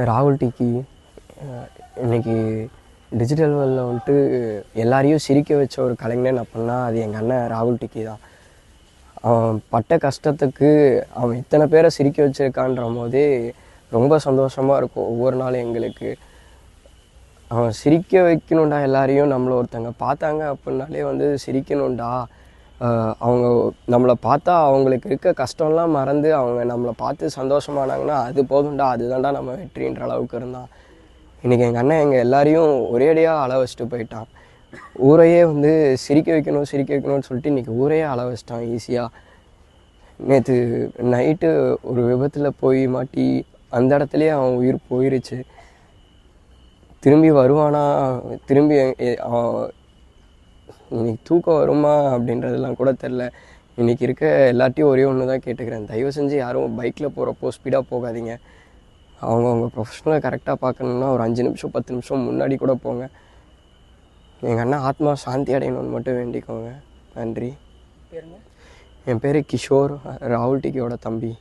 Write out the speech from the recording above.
ராகுல் டிக்கி இன்றைக்கி டிஜிட்டல் வேர்ல்டில் வந்துட்டு எல்லாரையும் சிரிக்க வச்ச ஒரு கலைஞன் அப்படின்னா அது எங்கள் அண்ணன் ராகுல் டிக்கி தான். அவன் பட்ட கஷ்டத்துக்கு அவன் இத்தனை பேரை சிரிக்க வச்சுருக்கான்ற போதே ரொம்ப சந்தோஷமாக இருக்கும் ஒவ்வொரு நாளும் எங்களுக்கு. அவன் சிரிக்க வைக்கணுண்டா எல்லாரையும், நம்மளை ஒருத்தங்க பார்த்தாங்க அப்படின்னாலே வந்து சிரிக்கணுண்டா, அவங்க நம்மளை பார்த்தா அவங்களுக்கு இருக்க கஷ்டம்லாம் மறந்து அவங்க நம்மளை பார்த்து சந்தோஷமானாங்கன்னா அது போதும்டா, அதுதான்டா நம்ம வெற்றின்ற அளவுக்கு இருந்தான். இன்றைக்கி எங்கள் அண்ணன் எங்கள் எல்லாரையும் ஒரேடியாக அள வச்சுட்டு போயிட்டான். ஊரையே வந்து சிரிக்க வைக்கணும்னு சொல்லிட்டு இன்றைக்கி ஊரையே அள வச்சிட்டான் ஈஸியாக. நேற்று நைட்டு ஒரு விபத்தில் போய் மாட்டி அந்த இடத்துலையே அவன் உயிர் போயிருச்சு. திரும்பி வருவானா, திரும்பி இன்னைக்கு தூக்கம் வருமா அப்படின்றதெல்லாம் கூட தெரில. இன்றைக்கி இருக்க எல்லாத்தையும் ஒரே ஒன்று தான் கேட்டுக்கிறேன், தயவு செஞ்சு யாரும் பைக்கில் போகிறப்போ ஸ்பீடாக போகாதீங்க. அவங்க ப்ரொஃபஷனலை கரெக்டாக பார்க்கணுன்னா ஒரு 5 நிமிஷம் 10 நிமிஷம் முன்னாடி கூட போங்க. எங்கள் அண்ணன் ஆத்மா சாந்தி அடையணும்னு மட்டும் வேண்டிக்கோங்க. நன்றி. பேருங்க? என் பேர் கிஷோர், ராகுல் டிக்கியோட தம்பி.